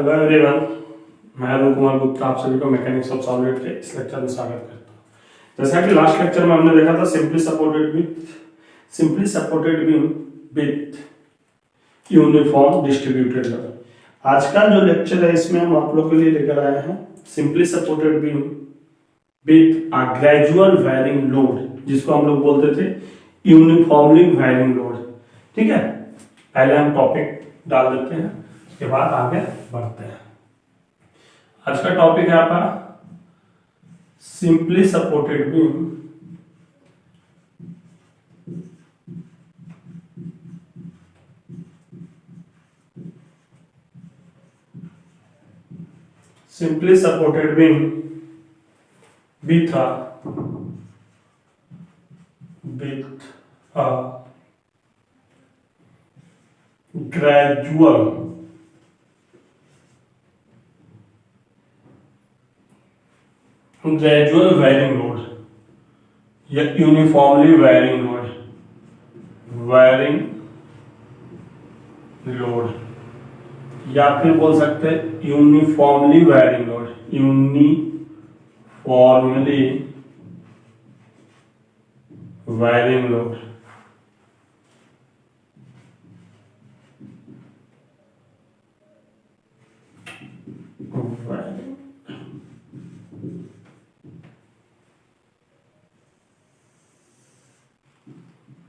Hello everyone, मैं अरुण कुमार गुप्ता आप सभी को मैकेनिक्स ऑफ सॉलिड के इस लेक्चर में स्वागत करता हूँ। जैसा कि लास्ट लेक्चर में हमने देखा था simply supported beam with uniform distributed load. आज का जो लेक्चर है इसमें हम आप लोगों के लिए लेकर आए हैं simply supported beam with a gradual varying load, जिसको हम लोग बोलते थे यूनिफॉर्मली वेरिंग लोड। ठीक है, पहले हम टॉपिक डाल देते हैं, उसके बाद आगे बढ़ते हैं। आज का टॉपिक है आपका simply supported beam with a gradual varying load या यूनिफॉर्मली वेरिंग लोड या फिर बोल सकते हैं यूनिफॉर्मली वेरिंग लोड।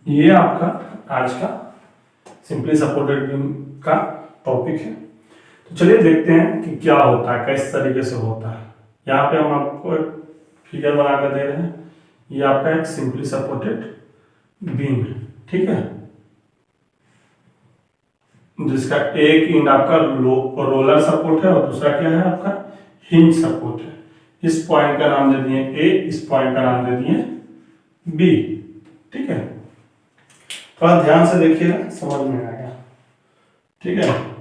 ये आपका आज का सिंपली सपोर्टेड बीम का टॉपिक है। तो चलिए देखते हैं कि क्या होता है, किस तरीके से होता है। यहाँ पे हम आपको एक फिगर बना कर दे रहे हैं। ये आपका एक सिंपली सपोर्टेड बीम है, ठीक है, जिसका एक एंड आपका रोलर सपोर्ट है और दूसरा क्या है आपका हिंज सपोर्ट है। इस पॉइंट का नाम दे दिए ए, इस पॉइंट का नाम दे दिए बी। ठीक है, थोड़ा ध्यान से देखिएगा, समझ में आएगा। ठीक है,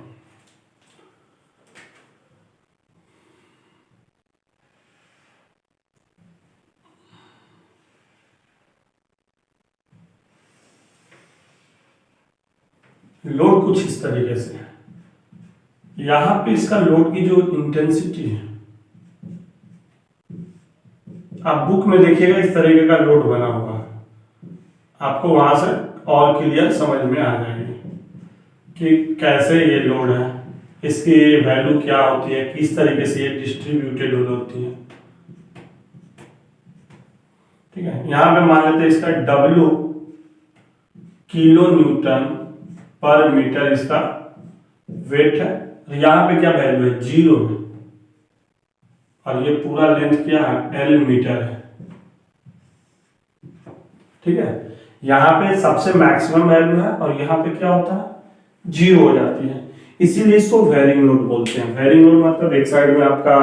लोड कुछ इस तरीके से है। यहां पे इसका लोड की जो इंटेंसिटी है, आप बुक में देखिएगा इस तरीके का लोड बना हुआ है। आपको वहां से और क्लियर समझ में आ जाएगी कि कैसे ये लोड है, इसकी वैल्यू क्या होती है, किस तरीके से ये डिस्ट्रीब्यूटेड होती है। ठीक है, यहां पे मान लेते हैं इसका W किलो न्यूटन पर मीटर इसका वेट है। यहां पे क्या वैल्यू है, 0 है, और ये पूरा लेंथ क्या है, L मीटर है। ठीक है, यहाँ पे सबसे मैक्सिमम वैल्यू है और यहाँ पे क्या होता है, 0 हो जाती है, इसीलिए इसको वेरिंग लोड बोलते हैं। वेरिंग लोड मतलब एक साइड में आपका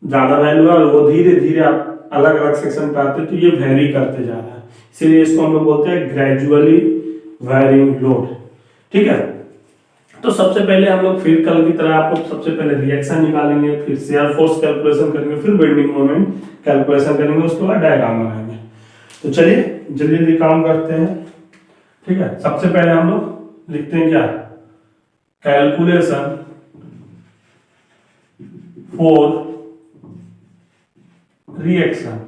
ज्यादा वैल्यू है और वो धीरे धीरे आप अलग अलग सेक्शन पे आते हैं, तो ये वेरी करते जा रहा है, इसीलिए इसको हम लोग बोलते हैं ग्रेजुअली वेरिंग लोड। ठीक है, तो सबसे पहले हम लोग फिर कल की तरह आपको सबसे पहले रिएक्शन निकालेंगे, फिर शियर फोर्स कैलकुलेशन करेंगे, फिर बेंडिंग मोमेंट कैलकुलेशन करेंगे, उसके बाद डायग्राम बनाएंगे। तो चलिए जल्दी जल्दी काम करते हैं। ठीक है, सबसे पहले हम लोग लिखते हैं क्या, calculation for reaction.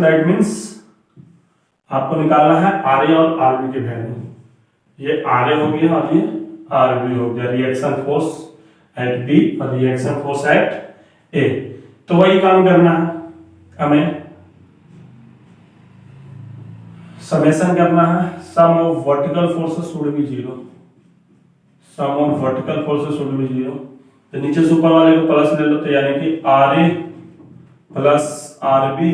That means आपको निकालना है आरए और आरबी के वैल्यू। ये आरए हो गया और ये आरबी हो गया, रिएक्शन फोर्स एट बी और रिएक्शन फोर्स एट ए। तो वही काम करना है हमें, समेशन करना है। Sum of vertical forces should be 0, तो नीचे से ऊपर वाले को प्लस ले लो, तो यानी कि आरए प्लस आरबी,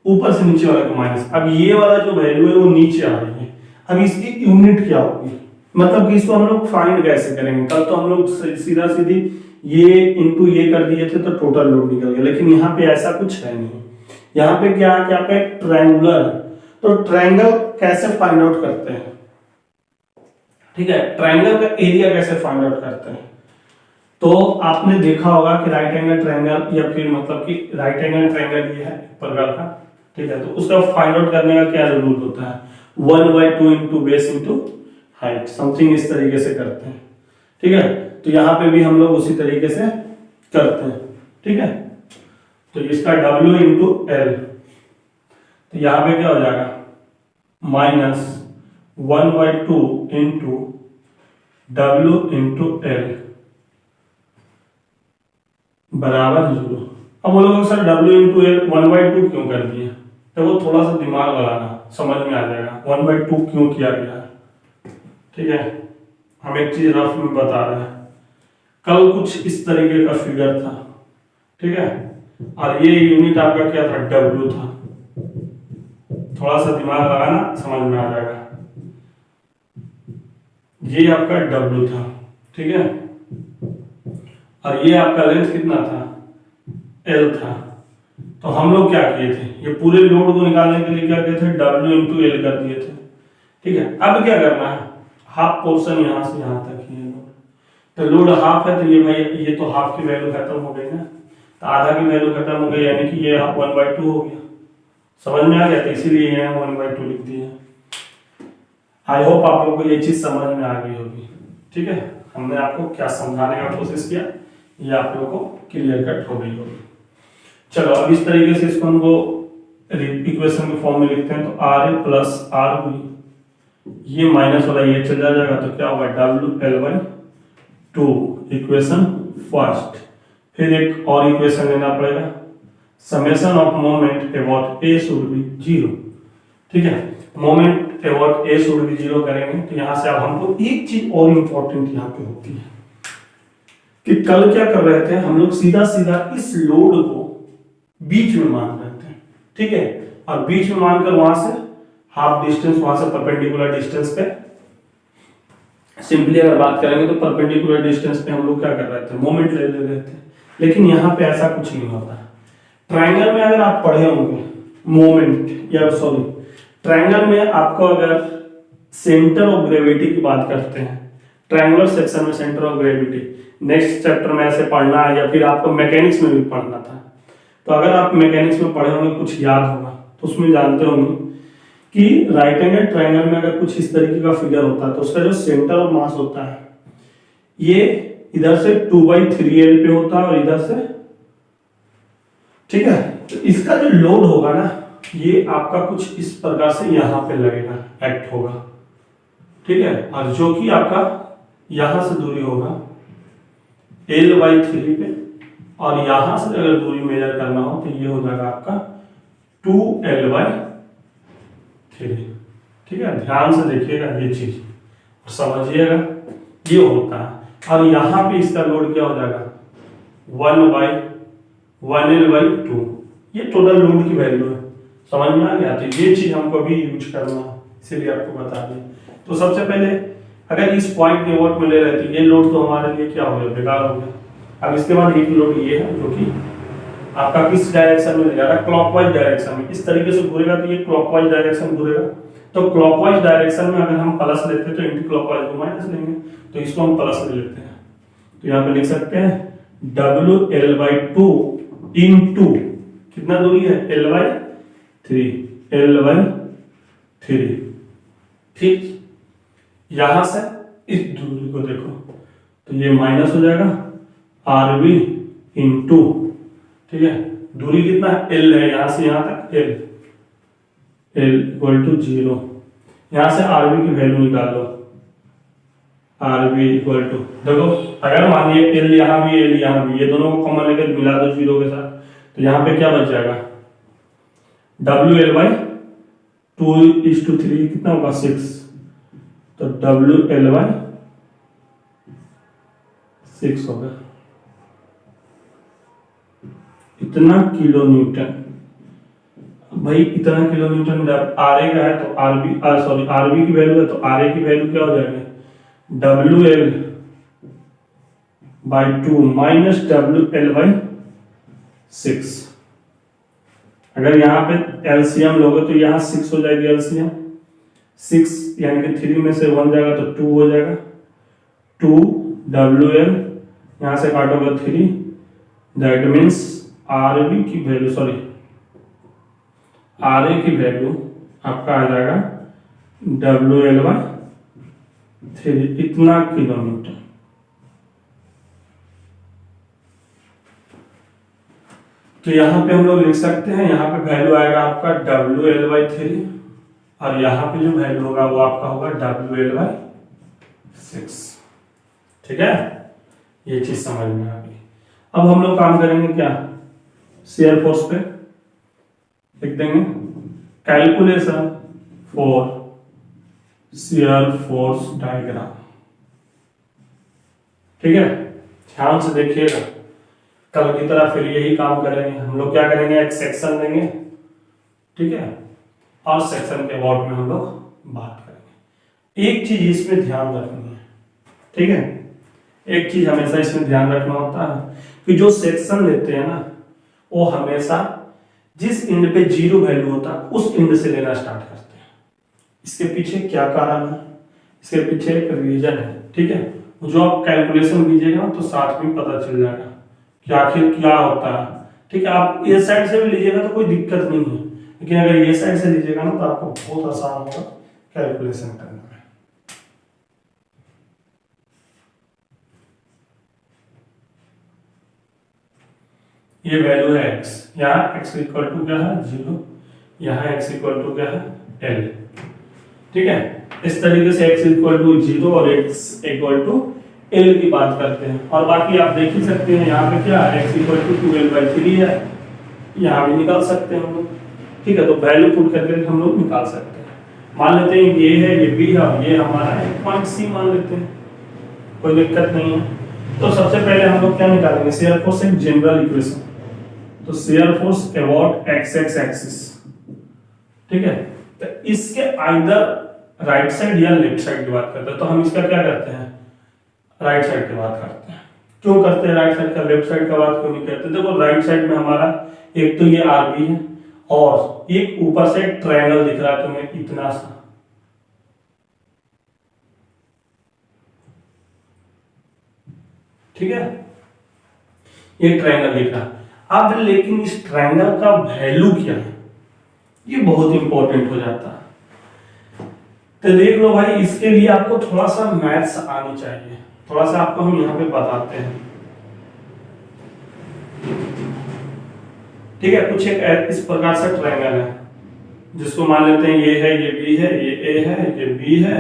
ऊपर से नीचे वाले को माइनस। अब ये वाला जो वैल्यू है वो नीचे आ रही है। अब इसकी यूनिट क्या होगी, मतलब कि इसको हम लोग फाइंड कैसे करेंगे। कल तो हम लोग सीधा सीधी ये इंटू ये कर दिए थे तो टोटल लोड निकल गया, लेकिन यहाँ पे ऐसा कुछ है नहीं। यहाँ पे क्या है कि आपका एक ट्रायंगुलर है, तो ट्रायंगल कैसे फाइंड आउट करते हैं। ठीक है, ट्रायंगल का एरिया कैसे फाइंड आउट करते हैं, तो आपने देखा होगा कि राइट एंगल ट्रायंगल या फिर मतलब कि राइट एंगल ट्रायंगल ये है प्रकार का। ठीक है, तो उसका फाइंड आउट करने का क्या रूल होता है, 1/2 into base into height, something इस तरीके से करते हैं। ठीक है, तो यहाँ पे भी हम लोग उसी तरीके से करते हैं। ठीक है, तो इसका W इंटू एल, तो यहाँ पे क्या हो जाएगा -1/2 इंटू W इंटू एल बराबर 0। अब बोलोगे सर W इंटू एल 1/2 क्यों कर दिए, तो वो थोड़ा सा दिमाग लगाना, समझ में आ जाएगा 1/2 क्यों किया गया है। ठीक है, हम एक चीज रफ में बता रहे हैं, कल कुछ इस तरीके का फिगर था। ठीक है, और ये यूनिट आपका क्या था, W था। थोड़ा सा दिमाग लगाना, समझ में आ जाएगा। ये आपका W था, ठीक है, और ये आपका लेंथ कितना था, L था। तो हम लोग क्या किए थे, ये पूरे लोड को निकालने के लिए क्या किए थे, W इंटू एल कर दिए थे। ठीक है, अब क्या करना है, हाफ पोर्शन यहां से यहां तक ही है लोड, तो लोड हाफ है, तो ये भाई ये तो हाफ की वैल्यू खत्म हो गई ना, तो आधा की वैल्यू खत्म हो गई, यानी कि ये 1/2 हो गया। समझ में आ गया, तो इसीलिए यहाँ 1/2 लिख दिया। आई होप आप लोगों को ये चीज समझ में आ गई होगी। ठीक है, हमने आपको क्या समझाने का कोशिश किया, ये आप लोगों को क्लियर कट हो गई होगी। चलो अब इस तरीके से इसको हमको इक्वेशन के फॉर्म में लिखते हैं, तो RA प्लस RB, ये माइनस वाला ये चल जाएगा, तो क्या होगा WL/2 इक्वेशन फर्स्ट। फिर एक और इक्वेशन लेना पड़ेगा, summation of moment about A should be 0। ठीक है, moment about A should be 0 करेंगे, तो यहां से अब हमको एक चीज और इंपॉर्टेंट यहां पे होती है कि कल क्या कर रहे थे हम लोग, सीधा सीधा इस लोड को बीच में मान रहे थे। ठीक है, और बीच में मानकर वहां से हाफ डिस्टेंस, वहां से परपेंडिकुलर डिस्टेंस पे, सिंपली अगर बात करेंगे तो परपेंडिकुलर डिस्टेंस पे हम लोग क्या कर रहे थे, मोमेंट ले रहे थे। लेकिन यहाँ पे ऐसा कुछ नहीं होता। ट्रायंगल में अगर आप पढ़े होंगे मोमेंट, या सॉरी ट्रायंगल में आपको अगर सेंटर ऑफ ग्रेविटी की बात करते हैं, ट्रायंगुलर सेक्शन में centre of gravity next chapter में ऐसे पढ़ना है, या फिर आपको मैकेनिक्स में भी पढ़ना था। तो अगर आप मैकेनिक्स में पढ़े होंगे, कुछ याद होगा, तो उसमें जानते होंगे कि राइट एंगल ट्रायंगल में अगर कुछ इस तरीके का फिगर होता है, तो उसका जो सेंटर ऑफ मास होता है, ये इधर से 2/3L पे होता है और इधर से, ठीक है, तो इसका जो लोड होगा ना, ये आपका कुछ इस प्रकार से यहां पे लगेगा, एक्ट होगा। ठीक है, और जो कि आपका यहां से दूरी होगा L/3 पे, और यहां से अगर दूरी मेजर करना हो तो ये हो जाएगा आपका 2L/3। ठीक है, ध्यान से देखिएगा ये चीज, समझिएगा ये होता है। और यहां पे इसका लोड क्या हो जाएगा 1/1L/2, ये टोटल लोड की वैल्यू है। समझ में आ गया, तो ये चीज हमको भी यूज करना है, इसीलिए आपको बता दें। तो सबसे पहले अगर इस पॉइंट के वोट में ले रहे थे, ये लोड तो हमारे लिए क्या हो गया, बेकार हो गया। अब इसके बाद एक लोड ये है जो कि आपका किस डायरेक्शन में ले जा रहा है, क्लॉकवाइज डायरेक्शन में। इस तरीके से घूरेगा तो ये क्लॉकवाइज डायरेक्शन घूरेगा। तो क्लॉकवाइज डायरेक्शन में अगर हम प्लस लेते हैं तो एंटी क्लॉकवाइज को माइनस लेंगे, तो इसको हम प्लस ले लेते हैं। तो यहाँ पे लिख सकते हैं WL/2 इंटू कितना दूरी है, L/3। ठीक, यहां से इस दूरी को देखो, तो ये माइनस हो जाएगा RB इंटू, ठीक है, दूरी कितना है, L है, यहां से यहां तक L=0। यहां से RB की वैल्यू निकाल लो, RB देखो, अगर मान लीजिए L यहां भी L यहां भी, ये दोनों को कॉमन लेकर मिला दो 0 के साथ, तो यहां पे क्या बच जाएगा WL/2:3 कितना होगा 6, तो WL/6 होगा इतना किलो न्यूटन। भाई इतना किलो न्यूटन RA का है, तो RB की वैल्यू है, तो RA की वैल्यू क्या हो जाएगी WL/2 माइनस WL/6। अगर यहाँ पे एलसीएम लोगे तो यहाँ 6 हो जाएगी, एलसीएम 6 यानी कि 3 में से 1 जाएगा तो 2 हो जाएगा, 2WL, यहाँ से काटोगे 3, दैट मीन्स RA की वैल्यू आपका आ जाएगा WL/3 इतना किलोमीटर। तो यहाँ पे हम लोग लिख सकते हैं, यहाँ पे वैल्यू आएगा आपका WL/3 और यहाँ पे जो वैल्यू होगा वो आपका होगा WL/6। ठीक है, ये चीज समझ में आ गई। अब हम लोग काम करेंगे क्या, शेयर फोर्स पे लिख देंगे calculation for shear force diagram. ठीक है, ध्यान से देखिएगा, कल की तरह फिर यही काम करेंगे हम लोग। क्या करेंगे, एक सेक्शन देंगे, ठीक है, और सेक्शन के अबाउट में हम लोग बात करेंगे। एक चीज इसमें ध्यान रखनी है, ठीक है, एक चीज हमेशा इसमें ध्यान रखना होता है कि जो सेक्शन लेते हैं ना, वो हमेशा जिस इंड पे जीरो वैल्यू होता है उस इंड से लेना स्टार्ट करते हैं। इसके पीछे क्या कारण है, इसके पीछे एक रीजन है। ठीक है, जो आप कैलकुलेशन कीजिएगा तो साथ में पता चल जाएगा कि आखिर क्या होता है। ठीक है, आप ये साइड से भी लीजिएगा तो कोई दिक्कत नहीं है, लेकिन अगर ये साइड से लीजिएगा ना तो आपको बहुत आसान होगा कैलकुलेशन करने में। ये वैल्यू है x, यहाँ x इक्वल टू क्या है 0, यहाँ x इक्वल टू क्या है l। ठीक है, इस तरीके से x इक्वल टू 0 और x इक्वल टू l की बात करते हैं। और बाकी आप देख ही सकते हैं यहाँ पे क्या है, x इक्वल टू 2l/3 है, यहाँ भी निकाल सकते हैं हम लोग। ठीक है, तो वैल्यू पुट करके हम लोग निकाल सकते हैं। मान लेते हैं ये है, ये b है, और ये हमारा है पॉइंट c मान लेते हैं, कोई दिक्कत नहीं है। तो सबसे पहले हम लोग क्या निकालेंगे, शेयर फोर्स एक जनरल इक्वेशन, तो shear force about x axis. ठीक है, तो इसके आइदर राइट साइड या लेफ्ट साइड की बात करते हैं, तो हम इसका क्या करते हैं, राइट साइड की बात करते हैं। क्यों करते हैं राइट साइड का, लेफ्ट साइड का बात क्यों नहीं करते। देखो राइट साइड में हमारा एक तो ये RB है और एक ऊपर से ट्रायंगल दिख रहा है तुम्हें इतना सा। ठीक है, ये ट्रायंगल दिख रहा है। अब लेकिन इस ट्रायंगल का वैल्यू क्या है, ये बहुत इंपॉर्टेंट हो जाता है। तो देख लो भाई, इसके लिए आपको थोड़ा सा मैथ्स आनी चाहिए, थोड़ा सा आपको हम यहाँ पे बताते हैं। ठीक है, कुछ एक इस प्रकार से ट्रायंगल है जिसको मान लेते हैं ये है, ये B है, ये A है, ये B है,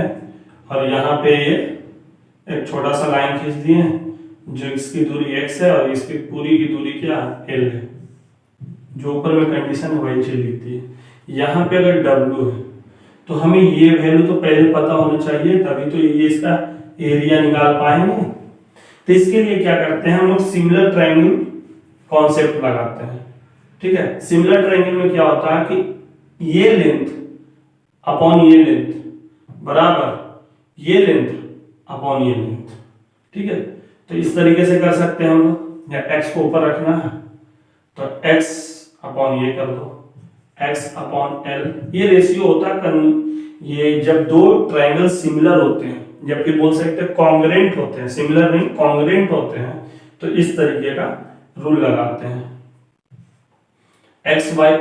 और यहाँ पे ये एक छोटा सा लाइन खींच दिए जो इसकी दूरी x है और इसकी पूरी की दूरी क्या l है। जो ऊपर में कंडीशन है वही चीज लिखती है। यहाँ पे अगर W है तो हमें ये वैल्यू तो पहले पता होना चाहिए, तभी तो ये इसका एरिया निकाल पाएंगे। तो इसके लिए क्या करते हैं हम लोग, सिमिलर ट्रायंगल कॉन्सेप्ट लगाते हैं। ठीक है, सिमिलर ट्रायंगल में क्या होता है कि ये लेंथ अपॉन ये लेंथ बराबर ये लेंथ अपॉन ये लेंथ। ठीक है, तो इस तरीके से कर सकते हैं हम लोग। या x को ऊपर रखना है तो x अपॉन ये कर दो, x अपॉन l। ये रेशियो होता है ये जब दो ट्रायंगल सिमिलर होते हैं, जबकि बोल सकते हैं कॉन्ग्रुएंट होते हैं, सिमिलर नहीं कॉन्ग्रुएंट होते हैं, तो इस तरीके का रूल लगाते हैं। x बाई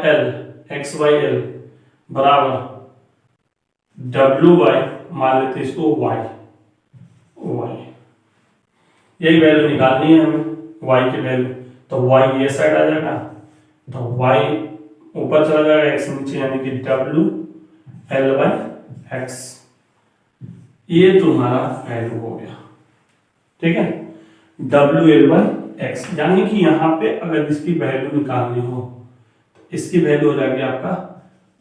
l बराबर w बाई मान लेते इसको y। यही वैल्यू निकालनी है हमें y की वैल्यू, तो y ये साइड आ जाएगा, तो y ऊपर चला जाएगा, x नीचे, यानी कि w l बाई x। ये तुम्हारा वैल्यू हो गया। ठीक है, w l बाई x, यानी कि यहाँ पे अगर इसकी वैल्यू निकालनी हो तो इसकी वैल्यू हो जाएगी आपका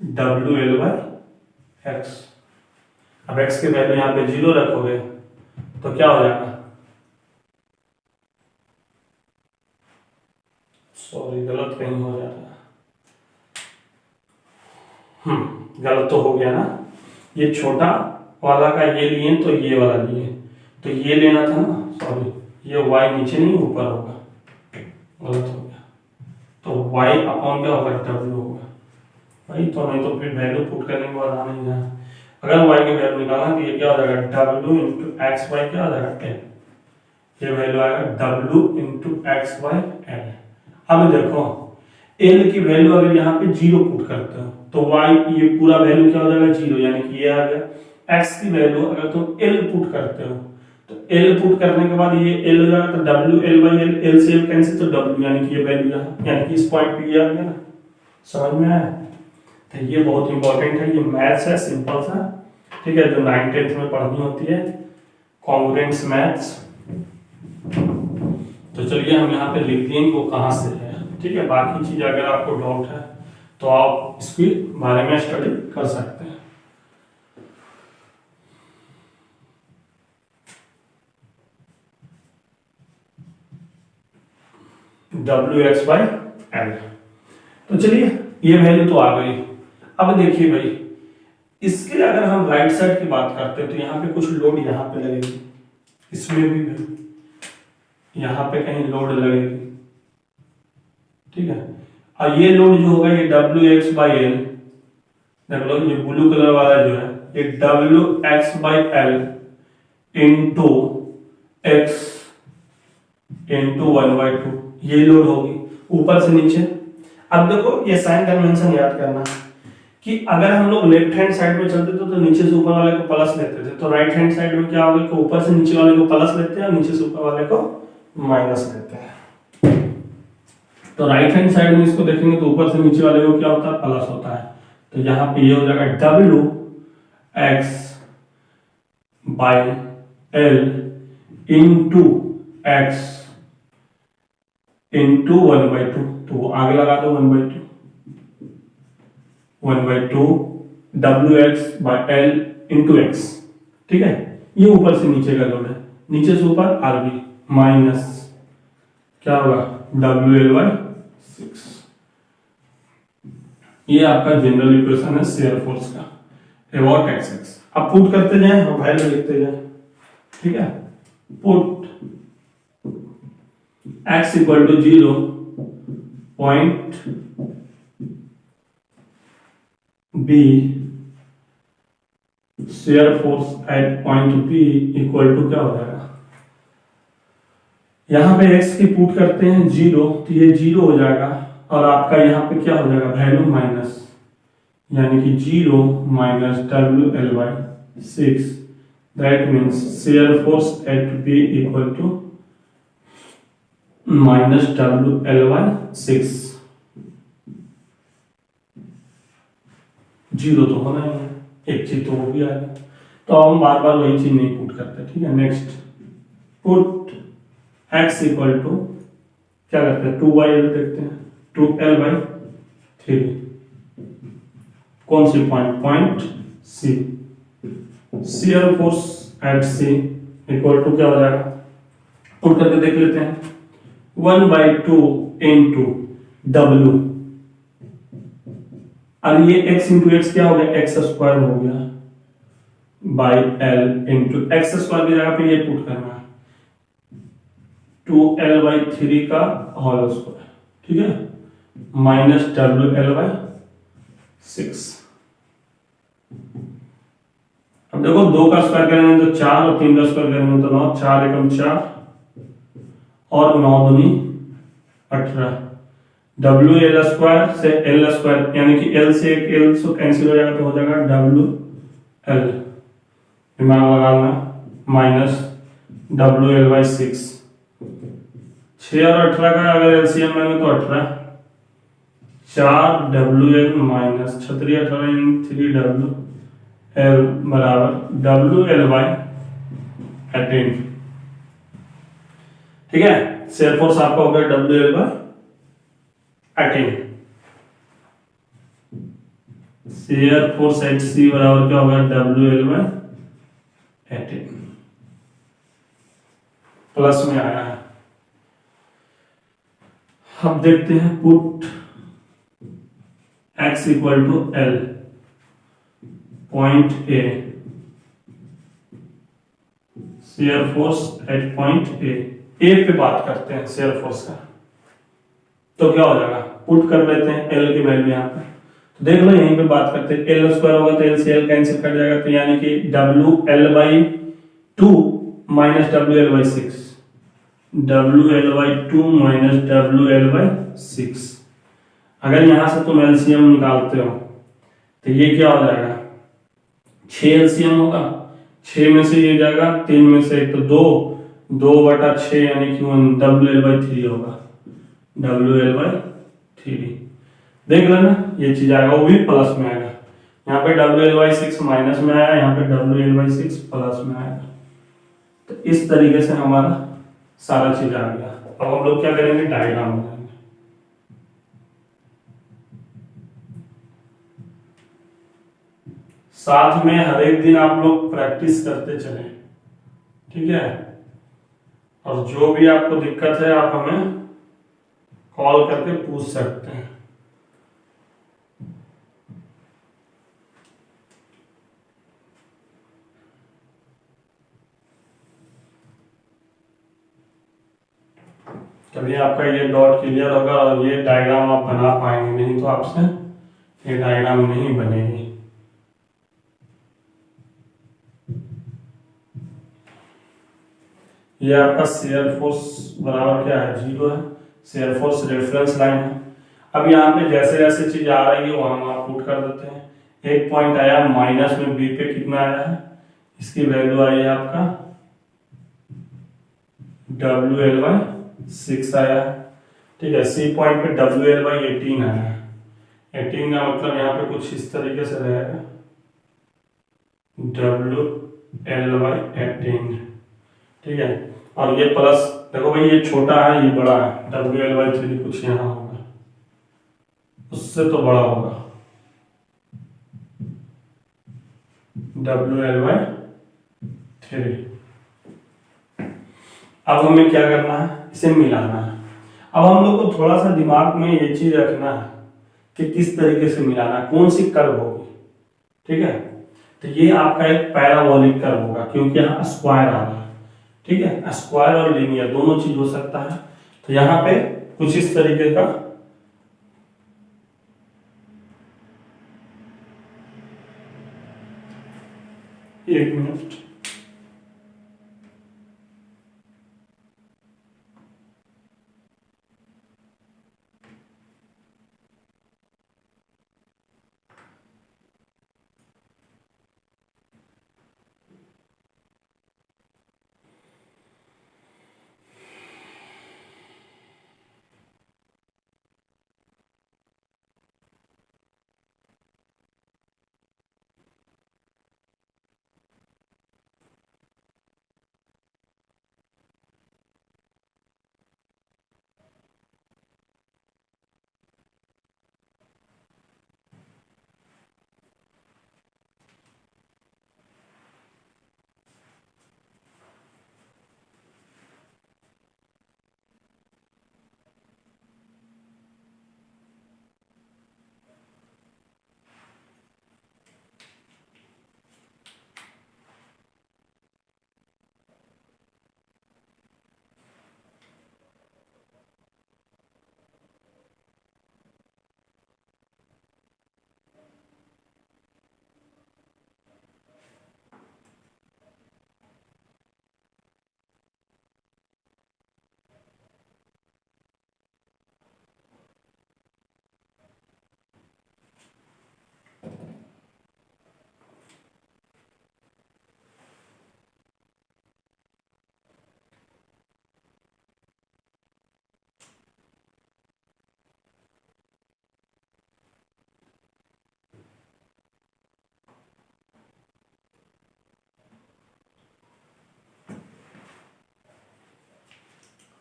w l बाई x। अब x की वैल्यू यहाँ पे 0 रखोगे तो क्या हो जाएगा, सॉरी गलत कहीं हो जा रहा है, गलत तो हो गया ना। ये छोटा वाला का ये लिए तो ये वाला लिए, तो ये लेना था ना, सॉरी ये y नीचे नहीं ऊपर होगा, गलत हो गया। तो y अपॉन क्या होगा, w होगा भाई। तो नहीं तो फिर वैल्यू पुट करने के बाद आना ही ना, अगर y की वैल्यू निकालना तो ये क्या हो जाएगा, w इंटू एक्स वाई क्या हो जाएगा l। ये वैल्यू आएगा w into x y l। अब देखो l की वैल्यू अगर यहाँ पे 0 पुट करते हो तो y ये पूरा वैल्यू क्या हो जाएगा 0, यानी कि ये आ गया। x की वैल्यू अगर तुम l पुट करते हो तो एल पुट करने के बाद ये एल हो जाएगा, तो W L by L, L से एल कैंसिल, तो डब्ल्यू यानी कि ये वैल्यू यहाँ, यानी कि इस पॉइंट पे ये आ गया ना, समझ में आया। तो ये बहुत इंपॉर्टेंट है, ये मैथ्स है सिंपल सा, ठीक है, जो 9th 10th में पढ़नी होती है, कॉन्ग्रुएंस मैथ्स। तो चलिए हम यहाँ पे लिख दें वो कहाँ से है, ठीक है। बाकी चीज अगर आपको डाउट है तो आप इसके बारे में स्टडी कर सकते हैं। W x by L. तो चलिए ये वैल्यू तो आ गई। अब देखिए भाई, इसके अगर हम राइट साइड की बात करते हैं तो यहाँ पे कुछ लोड यहाँ पे लगेगी, इसमें भी यहाँ पे कहीं लोड लगेगी, ठीक है। और ये लोड जो होगा ये डब्ल्यू एक्स बाई एल, देख लो ये ब्लू कलर वाला जो है ये W x by L into x into 1/2 ये लोड होगी ऊपर से नीचे। अब देखो ये साइन कन्वेंशन याद करना कि अगर हम लोग लेफ्ट हैंड साइड में चलते तो नीचे से ऊपर वाले को प्लस लेते थे, तो राइट हैंड साइड में क्या होगा कि ऊपर से नीचे वाले को प्लस लेते हैं और नीचे से ऊपर वाले को माइनस लेते हैं। तो राइट हैंड साइड में इसको देखेंगे तो ऊपर से नीचे वाले को क्या होता है, प्लस होता है। तो यहाँ पे ये हो जाएगा W x by L into x into 1/2, तो आगे लगा दो 1/2 W x by L into x, ठीक है। ये ऊपर से नीचे का लोड है, नीचे से ऊपर आरबी माइनस क्या होगा डब्ल्यू एल बाई 6। ये आपका जनरल इक्वेशन है शेयर फोर्स का, अबाउट एक्स एक्स। अब पुट करते जाएं और वैल्यू लिखते जाएं, ठीक है। Put x equal to 0 point B shear force at point B equal to क्या हो जाएगा, यहां पे x की पुट करते हैं 0 तो ये 0 हो जाएगा और आपका यहाँ पे क्या हो जाएगा वैल्यू माइनस, यानी कि 0 माइनस डब्ल्यू L by 6, that means shear force at B equal to minus डब्ल्यू एल बाई 6। 0 तो होना ही है, एक चीज तो वो भी आ गया, तो हम बार बार वही चीज नहीं पुट करते, ठीक है। Next put x equal to क्या करते हैं 2/l देखते हैं, 2l बाई 3, कौन सी point C, shear force at C equal to क्या हो जाएगा, पुट करके देख लेते हैं 1/2 इंटू डब्ल्यू, और ये x इंटू एक्स क्या हो गया एक्स स्क्वायर हो गया by L into x square की जगह पे ये पुट करना है 2l बाई 3 का होल स्क्वायर, ठीक है, माइनस डब्ल्यू एल बाई 6। अब देखो 2 का स्क्वायर करेंगे तो 4 और 3 का स्क्वायर करेंगे तो 9, 4 एकम 4 और 9 दूनी 18, डब्ल्यू एल स्क्वायर से एल स्क्वायर यानी कि एल से एक एल से कैंसिल हो जाएगा तो हो जाएगा डब्ल्यू एल, दिमाग लगाना, माइनस डब्ल्यू एल बाई 6। 6 और 18 का अगर एलसीएम लेंगे तो 18, 4 W L minus 36 18 3 W L बराबर डब्ल्यू एल बाई 18, ठीक है। शेयर फोर्स आपका हो गया W L by 18, shear force at C बराबर क्या होगा डब्ल्यू एल बाई 18, प्लस में आया है। अब देखते हैं put x equal to l point A, shear force at point A पे बात करते हैं शेयर फोर्स का, तो क्या हो जाएगा पुट कर लेते हैं एल की वैल्यू यहाँ पे, तो देख लो यहीं पे बात करते हैं एल स्क्वायर होगा तो एल से एल कैंसिल कट जाएगा, तो यानी कि डब्ल्यू एल बाई 2 माइनस डब्ल्यू L by 6, W L by 2 minus डब्ल्यू एल बाई 6। अगर यहां से तुम एलसीएम निकालते हो तो ये क्या हो जाएगा 6 एलसीएम होगा, 6 में से ये जाएगा, 3 में से 1 तो 2, 2/6 यानी कि WL/3 होगा, WL/3। देख लेना ये चीज आएगा, वो भी प्लस में आएगा। यहाँ पे WL/6 माइनस में आया, यहाँ पे WL/6 प्लस में आएगा। तो इस तरीके से हमारा सारा चीज आ गया। अब हम लोग क्या करेंगे, डायग्राम बनाएंगे। साथ में हर एक दिन आप लोग प्रैक्टिस करते चले, ठीक है। और जो भी आपको दिक्कत है आप हमें कॉल करके पूछ सकते हैं। तभी आपका ये डॉट क्लियर होगा और ये डायग्राम आप बना पाएंगे, नहीं तो आपसे ये डायग्राम नहीं बनेगी। ये आपका शेयर फोर्स बराबर क्या है, 0 है। शेयर फोर्स रेफरेंस लाइन है। अब यहाँ पे जैसे जैसे चीज आ रही है वो हम आप पुट कर देते हैं। एक पॉइंट आया माइनस में, बी पे कितना आया है, इसकी वैल्यू आई है आपका WL/6 आया है, ठीक है। सी पॉइंट पे WL/18 आया है। 18 का मतलब यहाँ पे कुछ इस तरीके से रहेगा, WL/18, ठीक है। और ये प्लस, देखो भाई ये छोटा है ये बड़ा है, WL/3 कुछ यहाँ होगा, उससे तो बड़ा होगा, WL/3। अब हमें क्या करना है, इसे मिलाना है। अब हम लोग को थोड़ा सा दिमाग में ये चीज रखना है कि किस तरीके से मिलाना है, कौन सी कर्व होगी, ठीक है। तो ये आपका एक पैराबोलिक कर्व होगा, क्योंकि यहाँ स्क्वायर आ रहा है, ठीक है। स्क्वायर और लीनियर दोनों चीज हो सकता है। तो यहाँ पे कुछ इस तरीके का एक मिनट,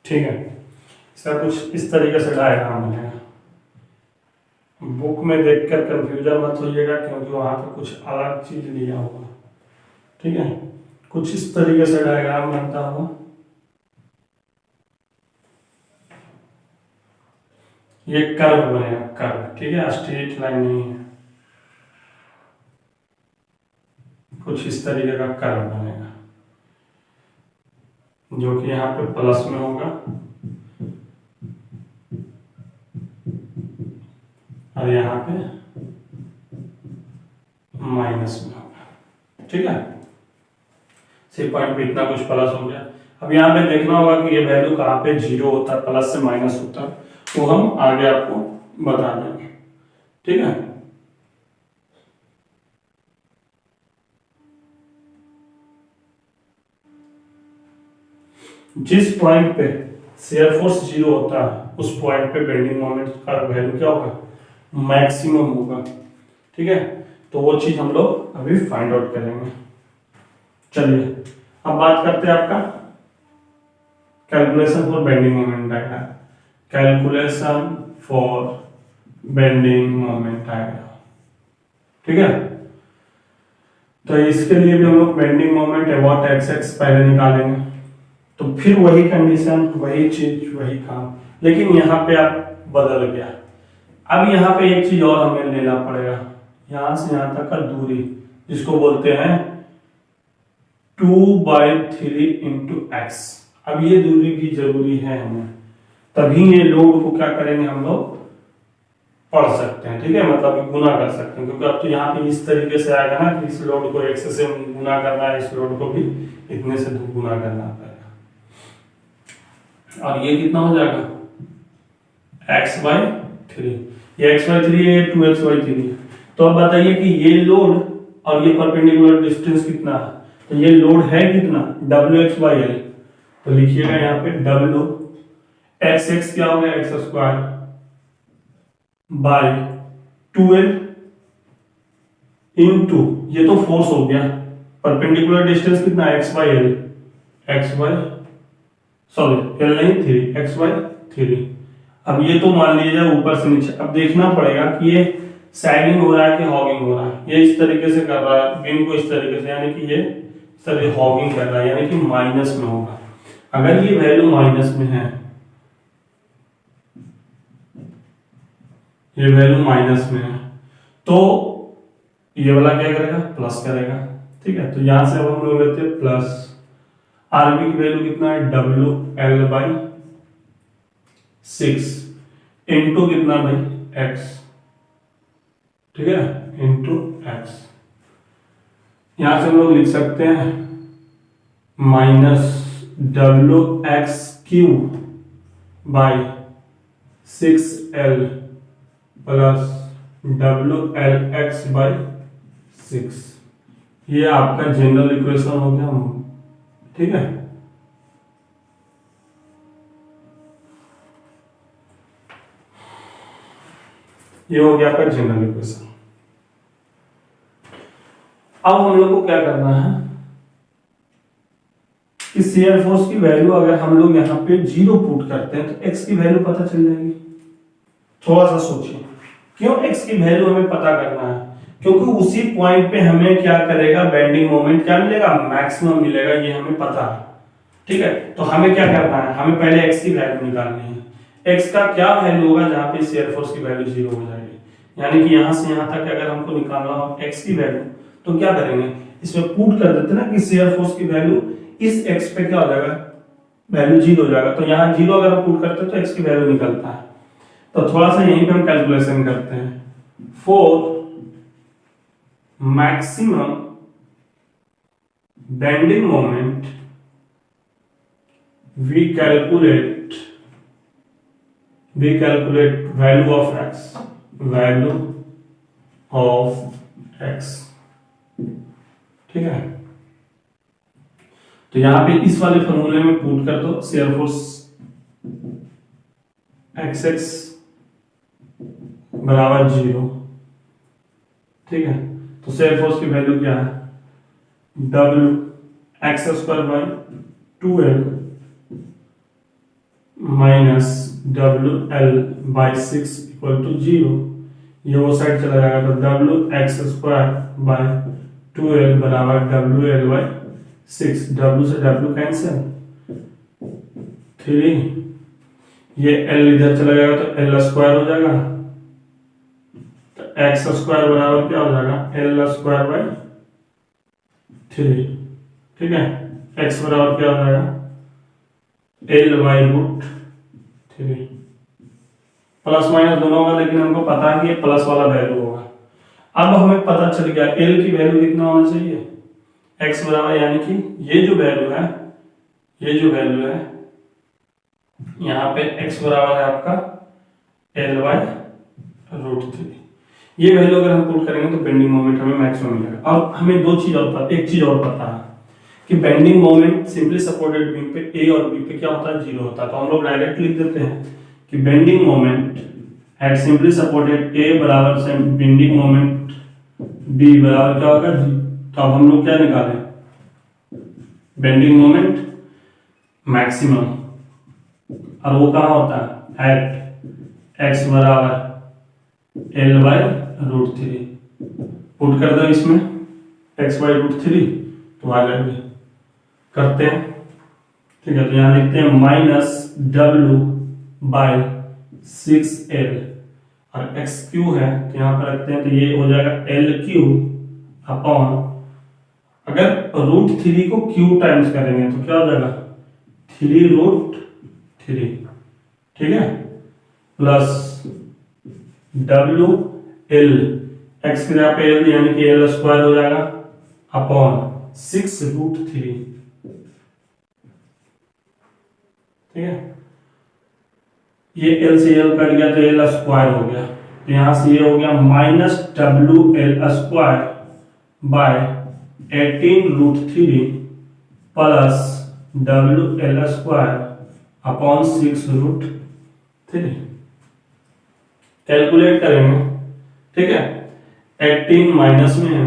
ठीक है। इसका कुछ इस तरीके से डायग्राम बनेगा। बुक में देखकर कंफ्यूजन मत होइएगा, क्योंकि वहां पे कुछ अलग चीज लिया होगा, ठीक है। कुछ इस तरीके से डायग्राम बनता होगा। ये कर्व बनेगा, कर्व, ठीक है, स्ट्रेट लाइन नहीं है। कुछ इस तरीके का कर्व बनेगा, जो कि यहाँ पे प्लस में होगा और यहाँ पे माइनस में होगा, ठीक है। सी पॉइंट पे इतना कुछ प्लस हो गया। अब यहाँ पे देखना होगा कि ये वैल्यू कहाँ पे 0 होता है, प्लस से माइनस होता है, वो हम आगे आपको बता देंगे, ठीक है। जिस पॉइंट पे शेयर फोर्स 0 होता है उस पॉइंट पे बेंडिंग मोमेंट का वैल्यू क्या होगा, मैक्सिमम होगा। ठीक है, तो वो चीज हम लोग अभी फाइंड आउट करेंगे। चलिए अब बात करते हैं आपका calculation for bending moment diagram. Calculation for bending moment diagram. ठीक है, तो इसके लिए भी हम लोग bending moment about x x पहले निकालेंगे, तो फिर वही कंडीशन, वही चीज, वही काम, लेकिन यहाँ पे आप बदल गया। अब यहाँ पे एक चीज और हमें लेना पड़ेगा, यहां से यहां तक का दूरी जिसको बोलते हैं 2/3 इंटू एक्स। अब ये दूरी भी जरूरी है हमें, तभी ये लोड को क्या करेंगे हम लोग पढ़ सकते हैं। ठीक है, मतलब गुना कर सकते हैं, क्योंकि अब तो यहाँ पे इस तरीके से आएगा ना कि इस लोड को एक्स से गुना करना है, इस लोड को भी इतने से गुना करना पड़ेगा। और ये कितना हो जाएगा x/3, ये x/3 है, 2x/3 है। तो अब बताइए कि ये लोड और ये परपेंडिकुलर डिस्टेंस कितना है, तो ये लोड है कितना, wx/l। तो लिखिएगा यहाँ पे w x क्या हो गया, x² बाय 2l इंटू ये तो फोर्स हो गया, परपेंडिकुलर डिस्टेंस कितना x/l, l नहीं 3, x/3। अब ये तो मान लीजिए ऊपर से नीचे, अब देखना पड़ेगा कि ये सैगिंग हो रहा है कि हॉगिंग हो रहा है। ये इस तरीके से कर रहा है बिन को, इस तरीके से, यानी कि ये इस तरह हॉगिंग कर रहा है, यानी कि माइनस में होगा। अगर ये वैल्यू माइनस में है, ये वैल्यू माइनस में है, तो ये वाला क्या करेगा, प्लस करेगा। ठीक है, तो यहां से अब हम लोग लेते हैं प्लस, आरबी की वैल्यू कितना है, WL/6 इंटू कितना भाई, x। ठीक है, इंटू x। यहां से हम लोग लिख सकते हैं -WX3/6L प्लस WLX/6। ये आपका जनरल इक्वेशन हो गया। ठीक है, ये हो गया आपका जनरल इक्वेशन। अब हम लोग को क्या करना है कि शियर फोर्स की वैल्यू अगर हम लोग यहाँ पे 0 पुट करते हैं तो x की वैल्यू पता चल जाएगी। थोड़ा सा सोचिए, क्यों x की वैल्यू हमें पता करना है, क्योंकि उसी पॉइंट पे हमें क्या करेगा, बेंडिंग मोमेंट क्या मिलेगा, मैक्सिमम मिलेगा, ये हमें पता है। ठीक है, तो हमें क्या करना है, हमें पहले x की वैल्यू निकालनी है। x का क्या वैल्यू होगा जहां पे शियर फोर्स की वैल्यू 0 हो जाएगी, यानी कि यहां से यहां तक अगर हमको निकालना हो x की वैल्यू, तो क्या करेंगे, इसमें पुट कर देते ना कि शियर फोर्स की वैल्यू इस x पे क्या हो जाएगा, वैल्यू 0 हो जाएगा। तो यहाँ 0 अगर हम पुट करते हैं तो x की वैल्यू निकलता है। तो थोड़ा सा यहीं पे हम कैलकुलेशन करते हैं। For maximum bending moment we calculate value of x। ठीक है, तो यहां पे इस वाले फॉर्मूले में पुट कर दो शियर फोर्स xx बराबर 0। ठीक है, तो शियर फोर्स की वैल्यू क्या है, WX² minus WL/6 equal to 0। ये वो साइड चला जाएगा, तो WX² बराबर WL/6। W से W कैंसिल, 3, ये L इधर चला जाएगा तो L² हो जाएगा, तो x² बराबर क्या हो जाएगा, L²/3। ठीक है, x बराबर क्या हो जाएगा, L/√3। प्लस माइनस दोनों होगा, लेकिन हमको पता है कि ये प्लस वाला वैल्यू होगा। अब हमें पता चल गया L की वैल्यू कितना होना चाहिए, x बराबर, यानी कि ये जो वैल्यू है यहाँ पे x बराबर है आपका L/√3। ये वैल्यू अगर हम पुट करेंगे तो बेंडिंग मोमेंट हमें मैक्सिमम मिलेगा। और हमें एक चीज और पता है कि bending moment simply supported beam पे ए और बी पे क्या होता है, जीरो होता है। तो हम लोग डायरेक्ट लिख देते हैं कि bending moment at simply supported A बराबर से बेंडिंग मोमेंट बी बराबर क्या होगा, तो अब हम लोग क्या निकालें, बेंडिंग मोमेंट मैक्सिमम, और वो कहाँ होता है, एट एक्स बराबर एल बाई रूट थ्री। पुट कर दो इसमें एक्स बाई रूट थ्री, तो आ जाएंगे, करते हैं। ठीक है, तो यहां लिखते हैं माइनस डब्ल्यू बाई 6L, और एक्स क्यू है तो यहां पर रखते हैं, तो ये हो जाएगा एल क्यू अपॉन, अगर रूट थ्री को क्यू टाइम्स करेंगे तो क्या हो जाएगा, 3√3, ठीक है, प्लस डब्ल्यू एल, एक्स की जगह पे एल यानी कि एल स्क्वायर हो जाएगा अपॉन 6√3, ठीक है। ये एल से एल कट गया तो एल स्क्वायर हो गया, तो यहां से ये हो गया माइनस डब्ल्यू L square by 18√3 plus W L square upon 6√3। Calculate करेंगे, ठीक है। 18 माइनस में है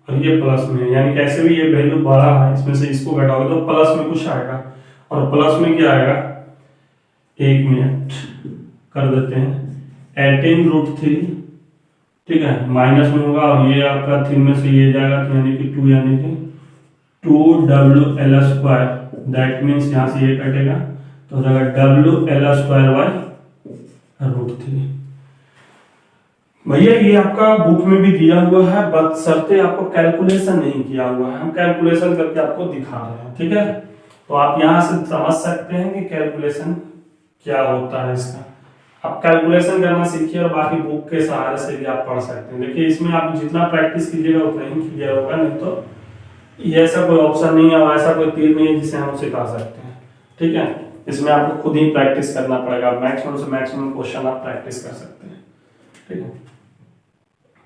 और ये प्लस में है, यानी कैसे भी ये वैल्यू बड़ा है, इसमें से इसको घटाओगे तो प्लस में कुछ आएगा, और प्लस में क्या आएगा, 1 मिनट कर देते हैं, 18√3, ठीक है, माइनस में होगा और ये आपका 3 में से ये जाएगा, तो यानी कि 2, यानी कि 2WL स्क्वायर, दैट मीन्स यहाँ से ये कटेगा तो हो जाएगा WL स्क्वायर बाय √3। भैया ये आपका बुक में भी दिया हुआ है, बशर्ते आपको कैलकुलेशन नहीं किया हुआ है, हम कैलकुलेशन करके आपको दिखा रहे हैं, ठीक है। तो आप यहाँ से समझ सकते हैं कि कैलकुलेशन क्या होता है इसका। आप कैलकुलेशन करना सीखिए और बाकी बुक के सहारे से भी आप पढ़ सकते हैं। देखिए इसमें आप जितना प्रैक्टिस कीजिएगा उतना ही क्लियर होगा, नहीं तो ये ऐसा कोई ऑप्शन नहीं है और ऐसा कोई तीर नहीं है जिसे हम सिखा सकते हैं, ठीक है। इसमें आपको खुद ही प्रैक्टिस करना पड़ेगा, मैक्सिमम से मैक्सिमम क्वेश्चन आप प्रैक्टिस कर सकते हैं, ठीक है।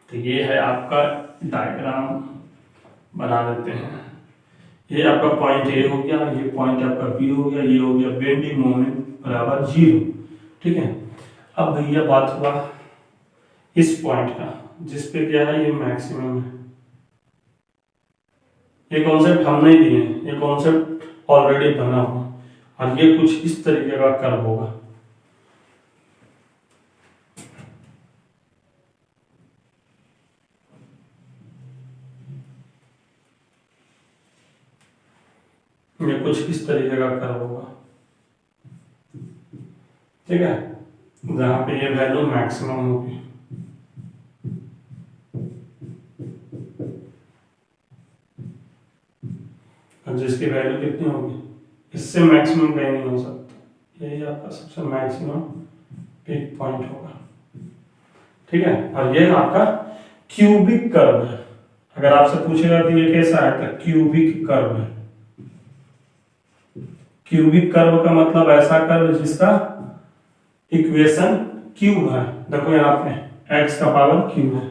तो ये है आपका डायग्राम, बना देते हैं। ये आपका पॉइंट ए हो गया, ये पॉइंट आपका बी हो गया, ये हो गया बेंडिंग मोमेंट बराबर 0, ठीक है। अब भैया बात हुआ इस पॉइंट का जिस पे क्या है, ये मैक्सिमम है। ये कॉन्सेप्ट हम नहीं दिए, ये कॉन्सेप्ट ऑलरेडी बना हुआ, और ये कुछ इस तरीके का कर्व होगा। ये कुछ इस तरीके का कर्व होगा, ठीक है, जहां पे ये वैल्यू मैक्सिमम होगी। और जिसकी वैल्यू कितनी होगी, इससे मैक्सिमम कहीं नहीं हो सकता, यही आपका सबसे मैक्सिमम पीक पॉइंट होगा, ठीक है। और ये आपका क्यूबिक कर्व है। अगर आपसे पूछेगा तो ये कैसा है, तो क्यूबिक कर्व है। क्यूबिक कर्व का मतलब ऐसा कर्व जिसका इक्वेशन क्यूब है, देखो यहाँ पे x का पावर क्यूब है,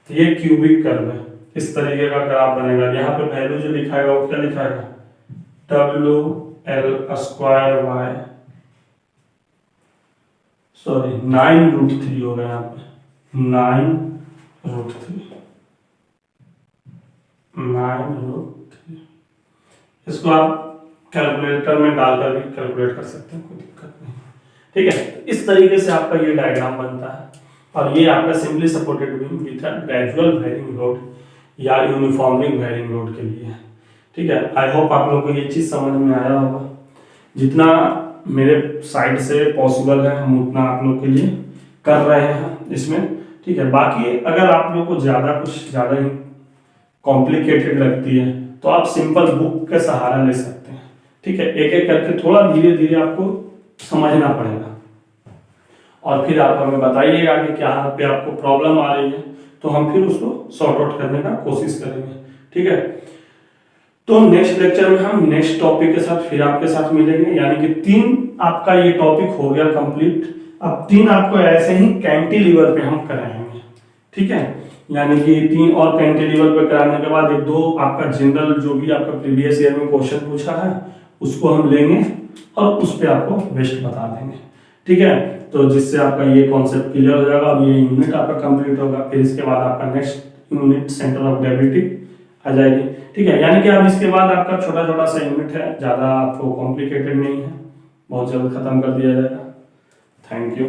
तो ये क्यूबिक कर्व है। इस तरीके का ग्राफ बनेगा। यहाँ पे वैल्यू जो लिखाएगा वो क्या लिखाएगा, WL स्क्वायर बाय 9√3 होगा, यहाँ पे 9√3। इसको आप कैलकुलेटर में डालकर भी कैलकुलेट कर सकते हैं, कोई दिक्कत नहीं, ठीक है। इस तरीके से आपका ये डायग्राम बनता है, और ये आपका simply supported beam with gradual varying load या यूनिफॉर्मली वेरिंग लोड के लिए है, ठीक है। आई होप आप लोगों को ये चीज समझ में आया होगा। जितना मेरे साइड से पॉसिबल है हम उतना आप लोग के लिए कर रहे हैं इसमें, ठीक है। बाकी अगर आप लोग को कुछ ज्यादा ही कॉम्प्लिकेटेड लगती है तो आप सिंपल बुक का सहारा ले सकते हैं, ठीक है। एक एक करके थोड़ा धीरे धीरे आपको समझना पड़ेगा, और फिर आप हमें बताइएगा कि क्या पे आपको प्रॉब्लम आ रही है, तो हम फिर उसको सॉर्ट आउट करने का कोशिश करेंगे, ठीक है। तो नेक्स्ट लेक्चर में हम नेक्स्ट टॉपिक के साथ फिर आपके साथ मिलेंगे, यानी कि 3 आपका ये टॉपिक हो गया कंप्लीट। अब 3 आपको ऐसे ही कैंटिलीवर पे हम कराएंगे, ठीक है। यानी कि 3 और कैंटिलीवर पे कराने के बाद 1-2 आपका जनरल जो भी आपका प्रीवियस ईयर में क्वेश्चन पूछा है उसको हम लेंगे और उस पे आपको बेस्ट बता देंगे। ठीक है, तो जिससे आपका ये कॉन्सेप्ट क्लियर हो जाएगा। अब ये यूनिट आपका कंप्लीट होगा, फिर इसके बाद आपका next unit centre of gravity आ जाएगी। ठीक है, यानी कि अब इसके बाद आपका छोटा छोटा सा यूनिट है, ज्यादा आपको कॉम्प्लिकेटेड नहीं है, बहुत जल्द खत्म कर दिया जाएगा। Thank you.